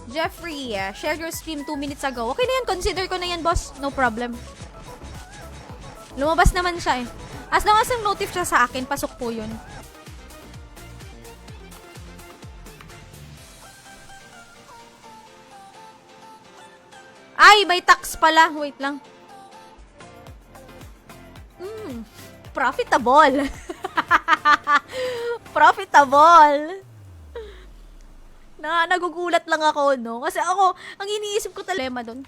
Jeffrey, share your stream 2 minutes ago. Okay na yan, consider ko na yan, boss. No problem. Lumabas naman siya eh. As long as ang notif siya sa akin, pasok po yun. Ay, may tax pala. Wait lang. Profitable. Profitable. Nagugulat lang ako, no? Kasi ako, ang iniisip ko talema doon.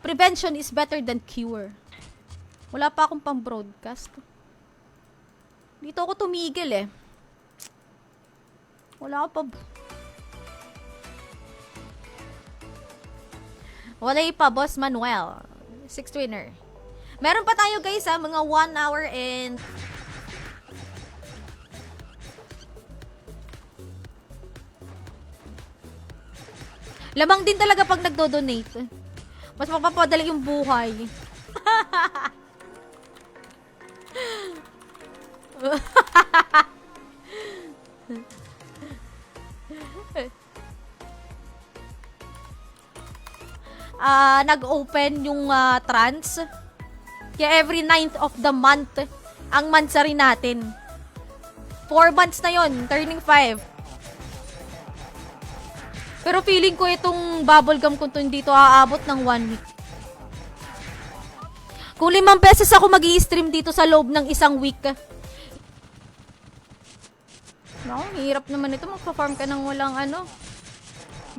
Prevention is better than cure. Wala pa akong pang-broadcast. Dito ako tumigil eh. Wala ako pa. Wala pa, Boss Manuel. 6th winner. Meron pa tayo guys ha, mga 1 hour and... Lamang din talaga pag nagdo-donate. Mas mapapadali yung buhay. Nag-open yung trans. Kaya every 9th of the month, ang mansari natin. 4 months na yon, turning 5. Pero feeling ko itong bubblegum ko dito aabot ng 1 week. Kung 5 pesos ako mag-i-stream dito sa loob ng 1 week. No, hirap naman ito. Magpa-farm ka ng walang ano.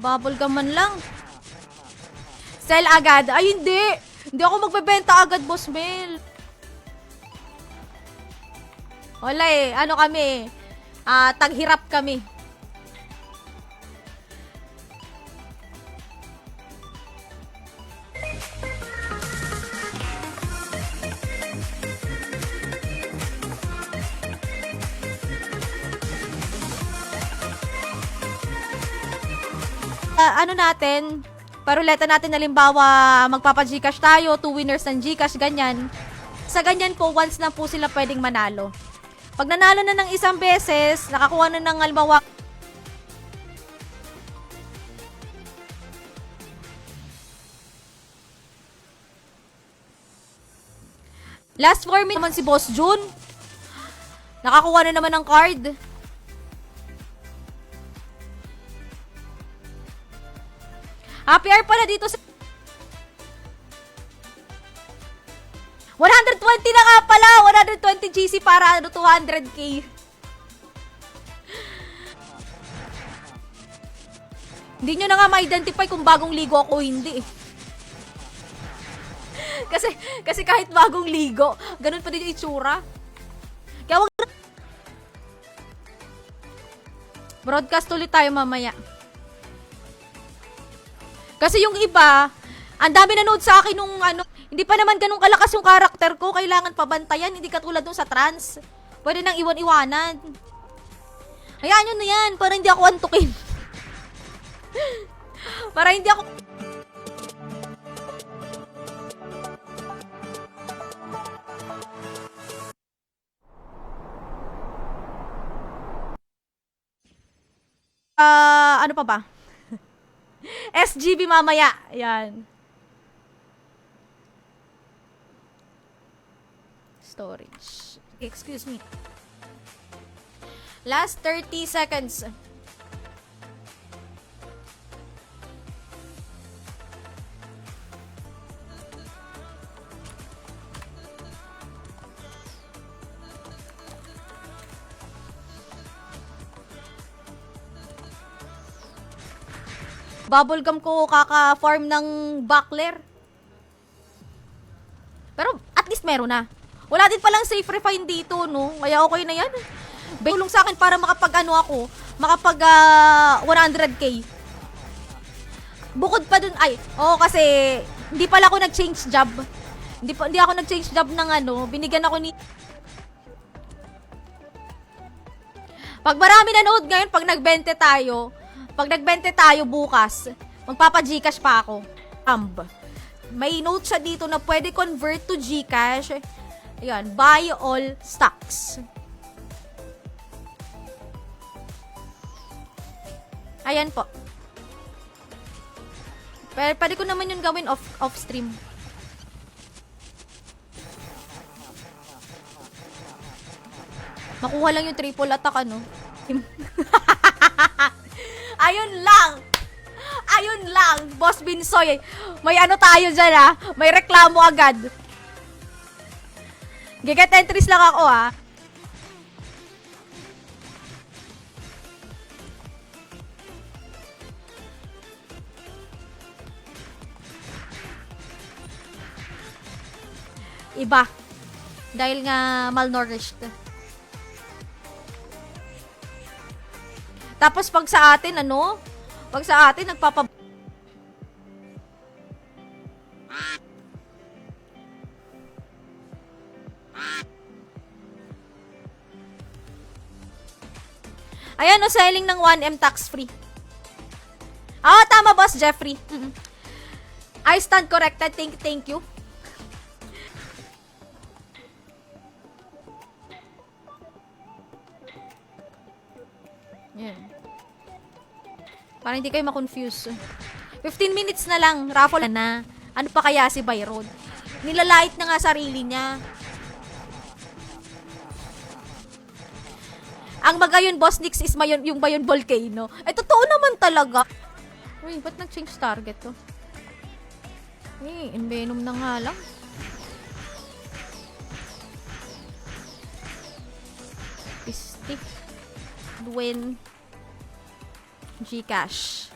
Bubblegum man lang. Sell agad. Ay, hindi. Hindi ako magbebenta agad, Boss Mel. Wala eh. Ano kami? Taghirap kami. Ano natin, paruleta natin halimbawa magpapa-Gcash tayo, 2 winners ng Gcash, ganyan. Sa ganyan po, once na po sila pwedeng manalo. Pag nanalo na ng 1 beses, nakakuha na ng halimbawa last 4 minutes naman si Boss June. Nakakuha na naman ng card. Happy hour pala dito sa 120 na nga pala. 120 GC para 200k. Hindi nyo na nga ma-identify kung bagong ligo ako o hindi. Kasi kahit bagong ligo, ganun pa din yung itsura. Kaya wag broadcast ulit tayo mamaya. Kasi yung iba, ang dami nanood sa akin nung ano, hindi pa naman ganun kalakas yung karakter ko, kailangan pabantayan, hindi katulad nung sa trans. Pwede nang iwan-iwanan. Hayaan nyo na yan, para hindi ako antukin. Para hindi ako... ano pa ba? SGB mamaya. Yan. Storage. Excuse me. Last 30 seconds. Bubblegum ko kaka-farm ng buckler. Pero at least meron na. Wala din palang safe refine dito, no? Kaya okay na yan. Tulong sa akin para makapag-ano ako, makapag 100k. Bukod pa dun, kasi hindi pala ako nag-change job. Hindi ako nag-change job ng ano, binigyan ako ni... Pag marami nanood ngayon, pag nagbente tayo bukas, magpapa-Gcash pa ako. May note siya dito na pwede convert to Gcash. Ayan, buy all stocks. Ayan po. Pwede ko naman yun gawin off stream. Makuha lang yung triple attack, ano? Ayun lang! Ayun lang! Boss Binsoy, may ano tayo dyan, ha? May reklamo agad. Giget entries lang ako, ha? Iba. Dahil nga malnourished. Tapos pag sa atin, ano? Pag sa atin, Ayan, no, selling ng 1M tax free. Ah, tama, Boss Jeffrey. I stand corrected. Thank you. Yeah. Para hindi kayo ma-confuse. 15 minutes na lang, raffle na. Ano pa kaya si Byron? Nilalait na nga sarili niya. Ang magayon Boss Nix is yung Bayon Volcano. Ay, totoo naman talaga. Uy, ba't nag-change target to? Eh, Envenom na nga lang. Pistik. Dwayne. Gcash.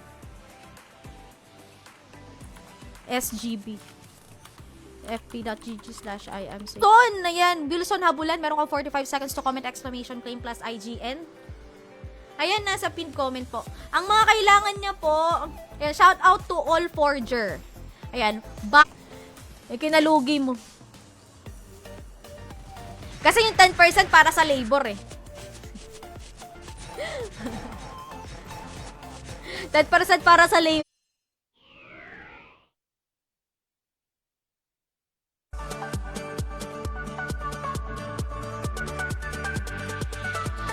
SGB. fp.gg/IMC. Ton! Ayan. Wilson Habulan. Meron kang 45 seconds to comment exclamation claim plus IGN. Ayan, nasa pinned comment po. Ang mga kailangan niya po, ayan, shout out to all forger. Ayan. Kinalugi mo. Kasi yung 10% para sa labor eh. 10% para sa labor.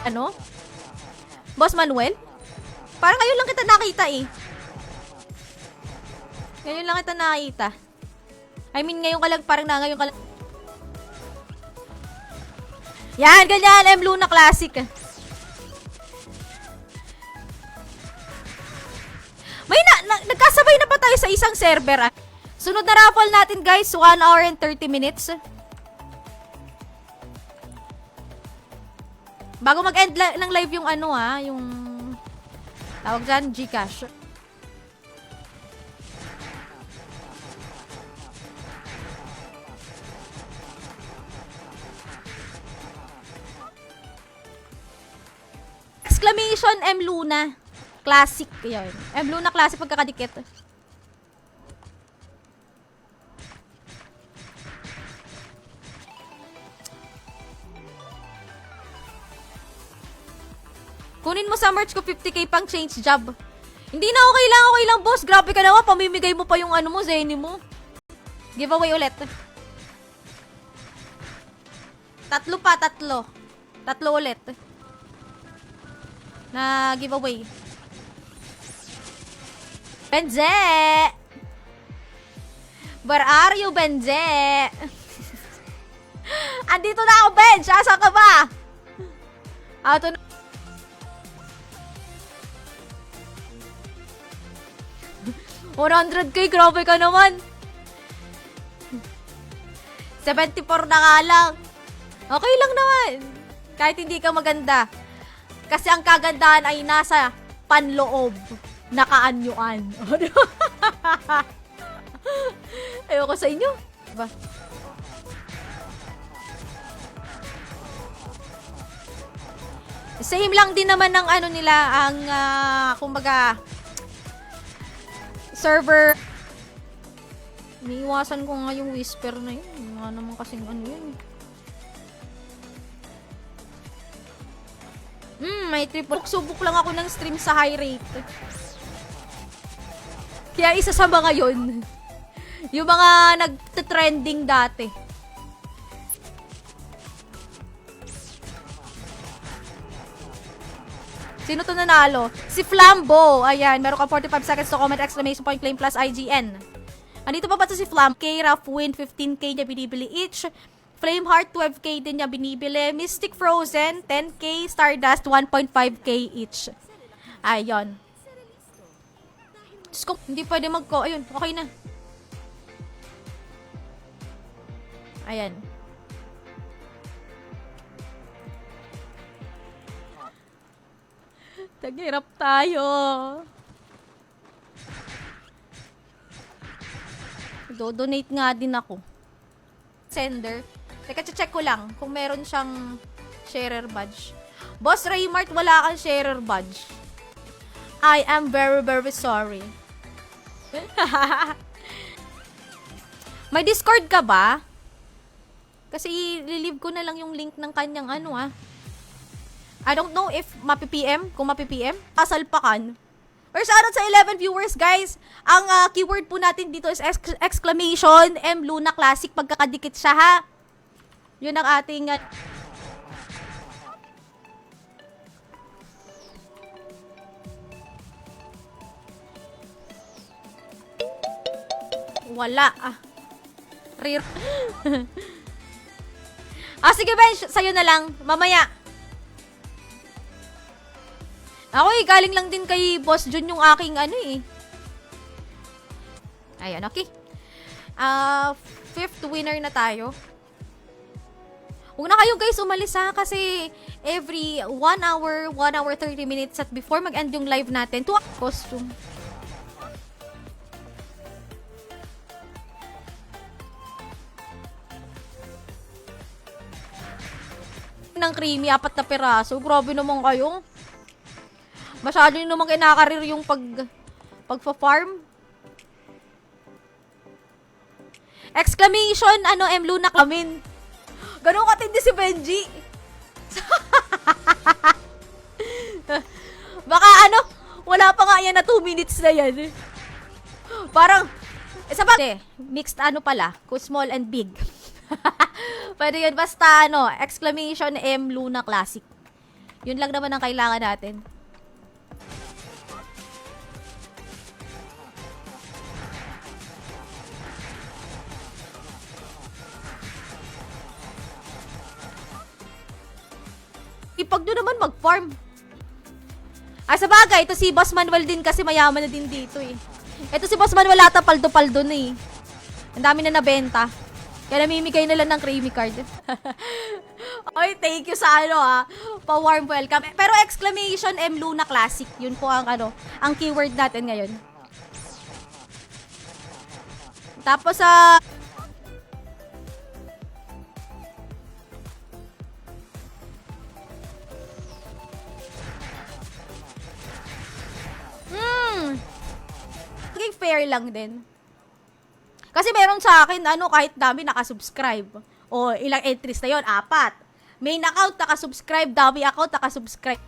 Ano? Boss Manuel? Parang ngayon lang kita nakita eh. Ngayon lang kita nakita. I mean, ngayon ka lang, parang na ngayon ka lang. Yan, ganyan. M. Luna Classic. May nagkasabay na pa tayo sa isang server. Ah. Sunod na raffle natin guys, 1 hour and 30 minutes. Bago mag-end ng live yung ano yung tawag dyan, Gcash. Exclamation M. Luna. Classic. Yun. M. Luna Classic pagkakadikit. Kunin mo sa merch ko 50k pang change job. Hindi na okay lang boss. Grabe ka naman, pamimigay mo pa yung ano mo, Zenny mo. Giveaway ulit. Tatlo ulit. Na giveaway. Benze! Where are you, Benze? Andito na ako, Benj! Asa ka ba? Ato na. $100k, grabe ka naman. 74 na nga lang. Okay lang naman. Kahit hindi ka maganda. Kasi ang kagandahan ay nasa panloob. Nakaanyuan. Ayoko sa inyo. Diba? Same lang din naman ng ano nila, ang kumbaga server. Niiwasan ko nga yung whisper na yun. Nga naman kasing ano yun. May triple. Subok lang ako ng stream sa high rate. Kaya isa sa mga yun. Yung mga nagte-trending dati. Sino to nanalo? Si Flambo. Ayan, meron ka 45 seconds to comment, exclamation point, claim plus IGN. Andito pa ba to si Flam? K, Rough Wind, 15k niya binibili each. Flameheart, 12k din niya binibili. Mystic Frozen, 10k. Stardust, 1.5k each. Ayun. Diyos ko, hindi pwede magko. Ayun, okay na. Ayan. Taghirap tayo. Do-donate nga din ako. Sender. Teka, check ko lang kung meron siyang sharer badge. Boss Raymart, wala kang sharer badge. I am very, very sorry. May Discord ka ba? Kasi i-leave ko na lang yung link ng kanyang ano I don't know if mapi-PM, kung mapi-PM. Kasalpakan. Or shoutout sa 11 viewers, guys. Ang keyword po natin dito is exclamation M Luna Classic. Pagkakadikit siya, ha? Yun ang ating... Wala. Rare. Sige, Bench. Sa'yo na lang. Mamaya. Ako galing lang din kay Boss Jun yung aking Ayan, okay. 5th winner na tayo. Huwag na kayo guys umalis kasi every 1 hour 30 minutes at before mag-end yung live natin, to costume. Ng creamy, 4 na piraso. Grabe naman kayo. Masyado nyo naman kinakarir yung pagpa-farm. Exclamation, M Luna Kamin. Ganun katindi si Benji. Baka wala pa nga yan na 2 minutes na yan. Parang, mixed pala, small and big. Pwede yun, basta exclamation M Luna Classic. Yun lang naman ang kailangan natin. Ipag nyo naman mag-farm. Sa bagay, ito si Boss Manuel din kasi mayaman na din dito Ito si Boss Manuel ata paldo-paldo na Ang dami na nabenta. Kaya namimigay na lang ng creamy card. Oy, thank you sa pa-warm welcome. Pero exclamation M Luna Classic. Yun po ang ang keyword natin ngayon. Tapos maging fair lang din. Kasi meron sa akin, kahit dami nakasubscribe. O, ilang entries na yon 4. Main account nakasubscribe, dami account nakasubscribe.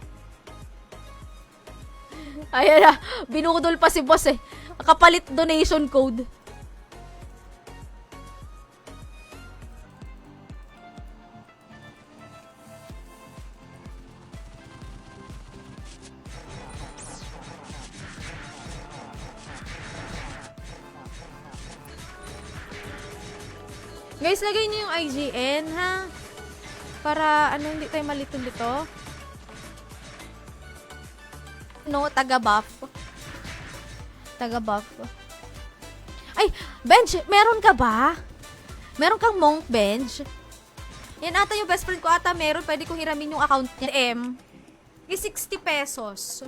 Ayan na, binudol pa si boss Kapalit donation code. Guys, lagay niyo yung IGN, ha? Para, hindi tayo malito-lito. Taga-buff. Taga-buff. Ay, Bench, meron ka ba? Meron kang monk, Bench? Yan ata yung best friend ko ata meron. Pwede kong hiramin yung account niya. Is 60 pesos.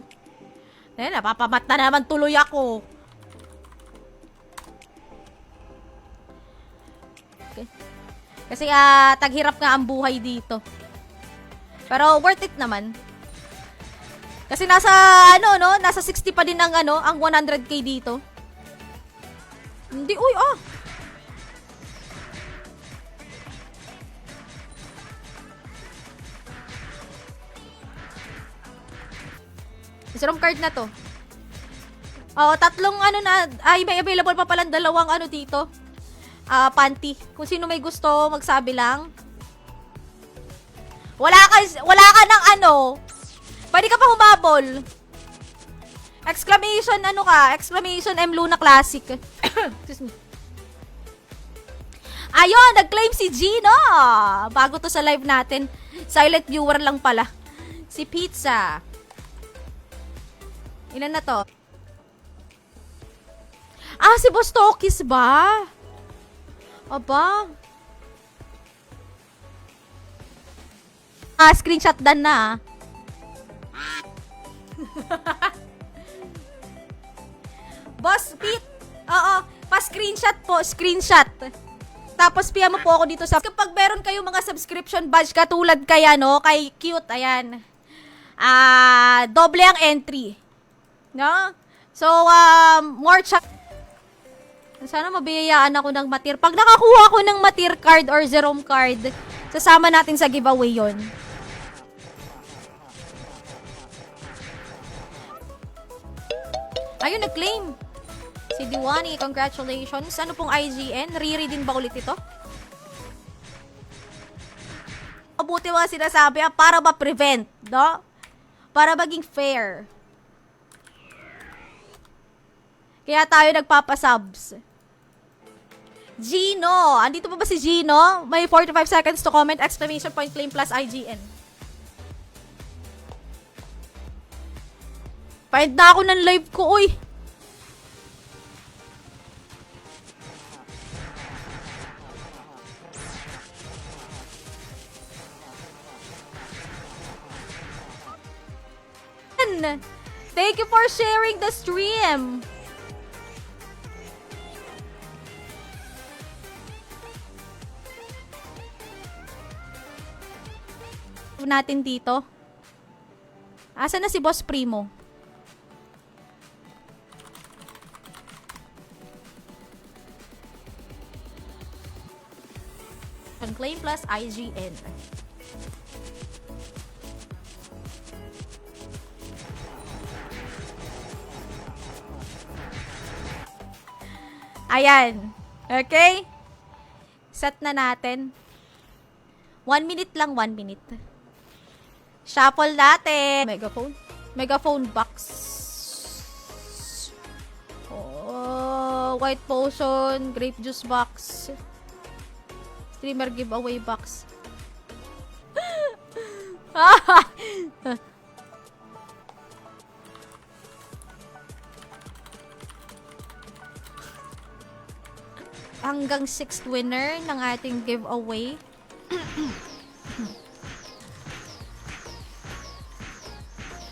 Ayan, napapamat na naman tuloy ako. Kasi taghirap nga ang buhay dito. Pero worth it naman. Kasi nasa nasa 60 pa din ang ang 100k dito. Hindi Isang card na to. Tatlong may available pa palang dalawang dito. Panty. Kung sino may gusto, magsabi lang. Wala ka ng Pwede ka pa humabol. Exclamation, ano ka? Exclamation M Luna Classic. Excuse me. Ayun, nag-claim si Gino. Bago to sa live natin. Silent viewer lang pala. Si Pizza. Ilan na to? Ah, si Boss Tokis ba? Aba. Ah, screenshot done na. Boss Pete. Oo, pa-screenshot po, screenshot. Tapos piya mo po ako dito sa kapag meron kayo mga subscription badge katulad kaya no, kay Cute, ayan. Doble ang entry. No? So, more chat. Sana mabiyayaan ako ng matir. Pag nakakuha ako ng matir card or Zerom card, sasama natin sa giveaway yon. Ayun, nag-claim. Si Diwani, congratulations. Ano pong IGN? Riri din ba ulit ito? Mabuti mga sinasabi para ma-prevent, no? Para maging fair. Kaya tayo nagpapasubs. Gino! Andito pa ba si Gino? May 45 seconds to comment. Exclamation point claim plus IGN. Paend na ako ng live ko, uy! Thank you for sharing the stream. Natin dito. Asa na si Boss Primo? Claim plus IGN. Ayan. Okay? Set na natin. 1 minute lang, 1 minute. Shuffle natin. Megaphone. Megaphone box. Oh, white potion, grape juice box. Streamer giveaway box. Hanggang 6th winner ng ating giveaway.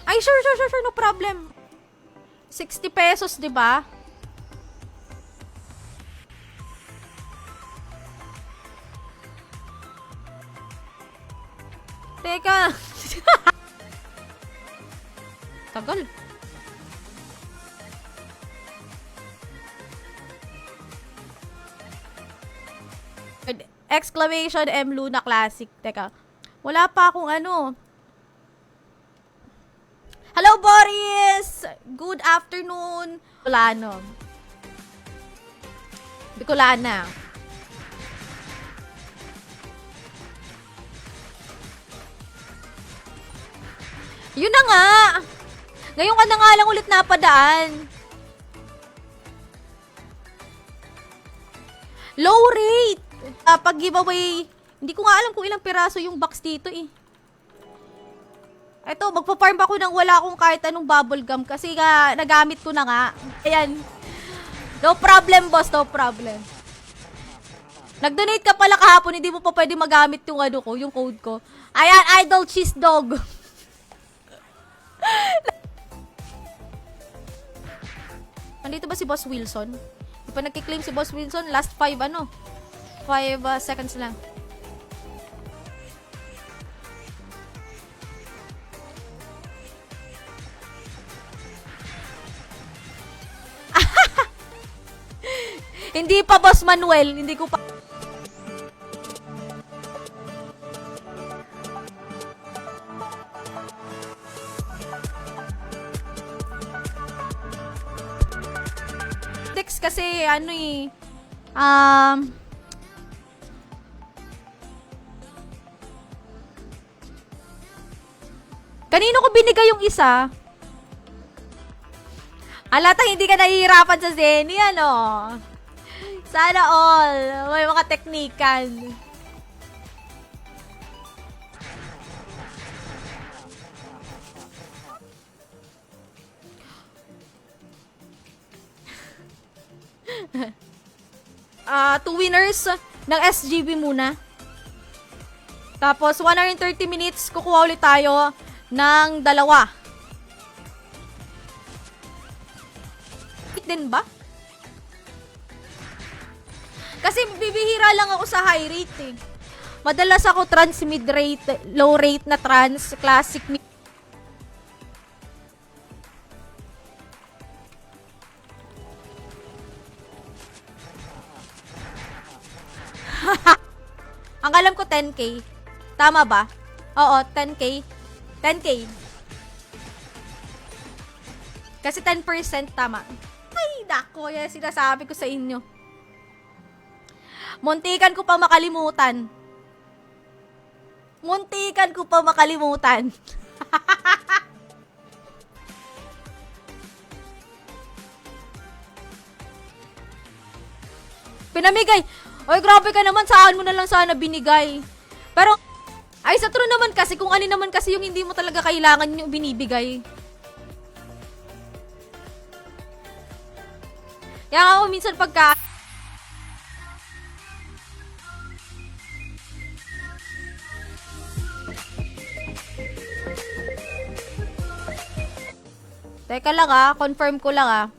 Ay, sure, no problem. 60 pesos, 'di ba? Teka. Tagal. Exclamation M Luna Classic. Teka. Wala pa akong ano. Hello, Boris! Good afternoon. Bicolano. Bicolana. Yun na nga! Ngayon ka na nga lang ulit napadaan. Low rate! Pag giveaway, hindi ko nga alam kung ilang piraso yung box dito eh. Eto, magpa-farm ako nang wala akong kahit anong bubble gum kasi nga nagamit ko na nga. Ayan. No problem, boss. No problem. Nag-donate ka pala kahapon, hindi mo pa pwede magamit yung ano ko, yung code ko. Ayan, Idol Cheese Dog. Nandito ba si Boss Wilson? Di pa nagkiklaim si Boss Wilson. Last 5 seconds lang. Hindi pa, Boss Manuel. Hindi ko pa. Dex kasi ano eh. Kanino ko binigay yung isa? Alata, hindi ka nahihirapan sa Zenny, ano? Sana all. May mga teknikan. Two winners ng SGB muna. Tapos, 130 minutes, kukuha ulit tayo ng dalawa. Din ba? Kasi bibihira lang ako sa high rate eh. Madalas ako trans mid rate, low rate na trans, classic mid. Ang alam ko 10k. Tama ba? Oo, 10k. 10k. Kasi 10% tama. Ay, dako, yan sinasabi ko sa inyo. Muntikan ko pa makalimutan. Muntikan ko pa makalimutan. Pinamigay. Oy, grabe ka naman. Saan mo na lang sana binigay. Pero, ay, sa true naman kasi, kung ano naman kasi yung hindi mo talaga kailangan yung binibigay. Kaya ako minsan pagka... Teka lang confirm ko lang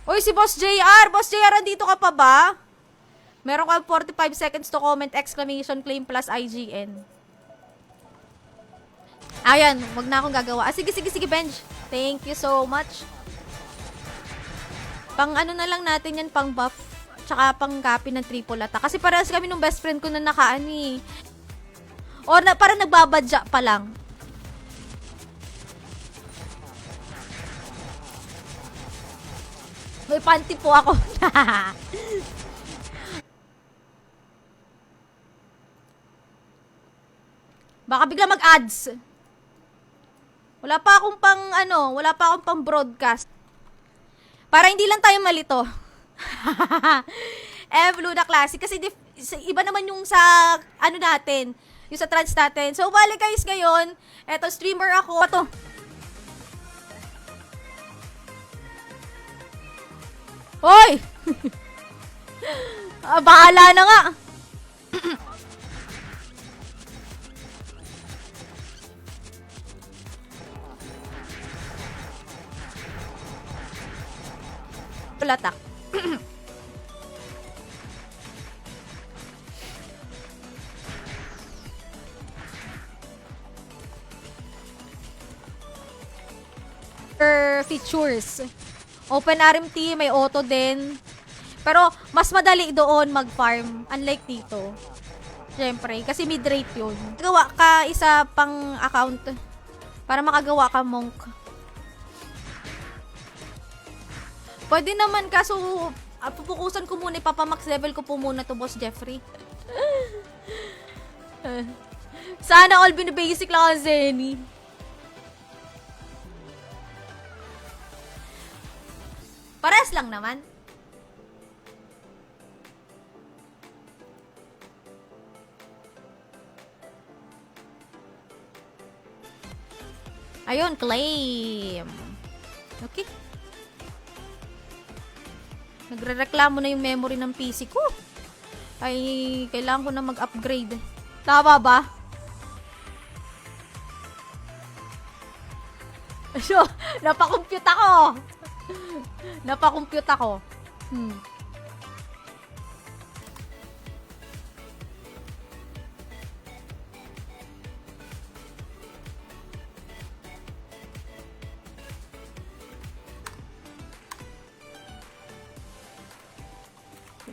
Uy, si Boss JR! Boss JR, andito ka pa ba? Meron ka 45 seconds to comment, exclamation, claim plus IGN. Ayan, wag na akong gagawa. Sige, Benj. Thank you so much. Pang ano na lang natin yan, pang buff. Tsaka pang copy ng triple attack. Kasi parehas kami nung best friend ko na nakaani. Or parang nagbabadya pa lang. May panty po ako. Baka bigla mag-ads. Wala pa akong pang broadcast. Para hindi lang tayo malito. Luna Classic. Kasi iba naman yung sa, natin. Yung sa trans natin. So, bali guys ngayon. Eto, streamer ako. Ito. Hoy! Bahala na nga. Pulatak. Features. Open RMT, may auto din. Pero, mas madali doon mag-farm. Unlike dito. Siyempre, kasi mid-rate yun. Gawa ka isa pang account para makagawa ka monk. Pwede naman, kaso pupukusan ko muna, ipapamax level ko po muna to, Boss Jeffrey. Sana all binibasic lang ang Zenny. Pares lang naman. Ayun, claim. Okay. Nagrereklamo na yung memory ng PC ko. Ay, kailangan ko na mag-upgrade. Tama ba? So, napakompute ako. Napakompute ako.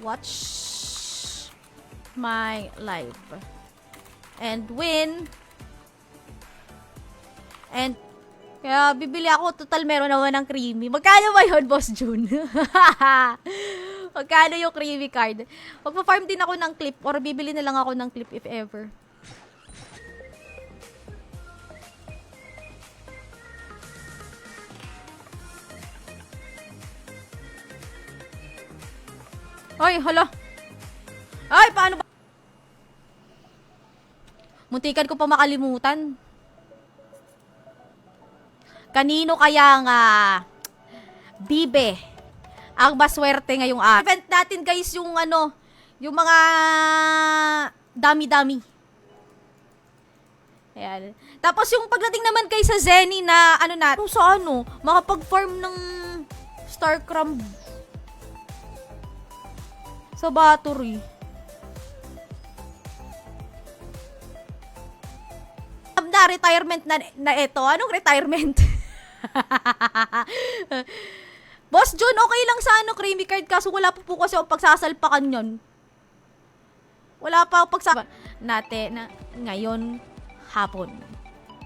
Watch. my life. And win. And kaya bibili ako, total meron naman ng creamy. Magkano ba yun, Boss June? Magkano yung creamy card? Magpa-farm din ako ng clip or bibili na lang ako ng clip if ever. Ay, hala. Ay, paano ba? Muntikan ko pa makalimutan. Kanino kaya nga Bibe ang maswerte ngayong araw? Event natin guys yung ano, yung mga dami-dami. Ayan. Tapos yung pagdating naman kay sa Zenny na ano natin, sa ano, makapag-farm ng Starcram sa battery. Na retirement na ito. Anong retirement? Boss John, okay lang sa ano, creamy card, kaso wala pa po kasi ako pagsasalpakan yun. Wala pa ako natin na ngayon hapon.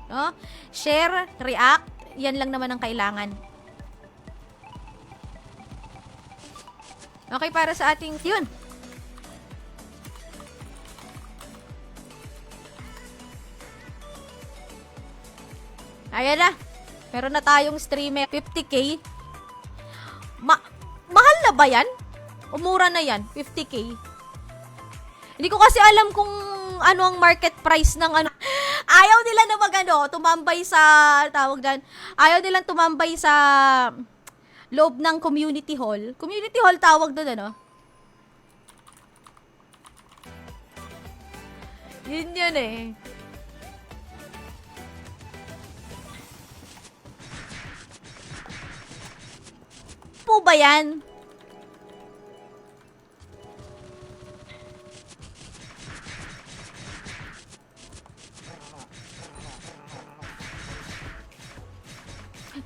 No? Share, react, yan lang naman ang kailangan. Okay, para sa ating yun. Ayan na. Meron na tayong streamer. 50k. Mahal na ba yan? Umura na yan. 50k. Hindi ko kasi alam kung ano ang market price ng ano. Ayaw nila na magano, tumambay sa, tawag dyan, ayaw nilang tumambay sa loob ng community hall. Community hall tawag doon, ano? Yun eh. Po ba yan?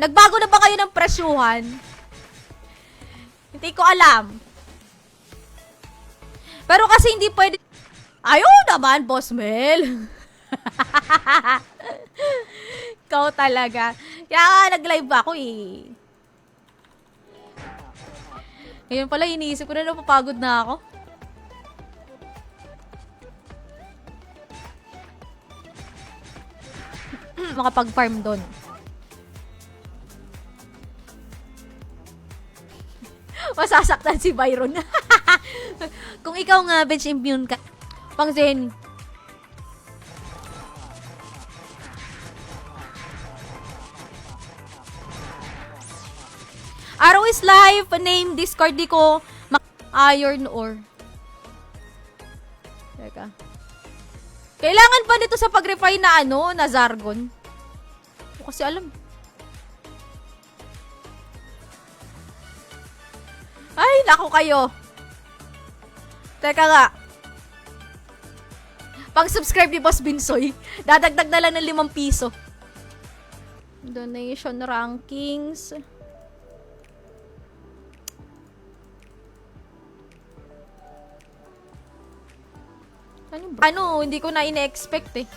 Nagbago na ba kayo ng presyuhan? Hindi ko alam. Pero kasi hindi pwede. Ayaw naman, Boss Mel. Ikaw talaga. Kaya nag-live ako eh. Ngayon pala, iniisip ko na napapagod na ako. Makapag-farm doon. Masasaktan si Byron. Kung ikaw nga, bench immune ka. Pang Zen. Araw is live. Name, Discord di ko. Iron ore. Teka. Kailangan ba nito sa pag-refine na ano, na Zargon? Hindi ko kasi alam. Ay, naku kayo. Teka nga. Pag-subscribe ni Boss Binsoy, dadagdag na lang ng 5 piso. Donation rankings. Ano, hindi ko na ine-expect eh.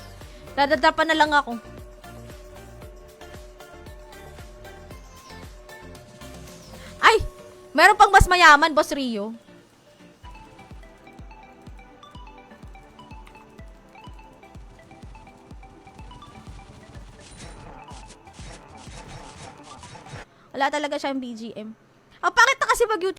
Dadadapan na lang ako. Ay! Meron pang mas mayaman, Boss Rio. Wala talaga siyang BGM. Ang pangit na kasi mag-YouTube.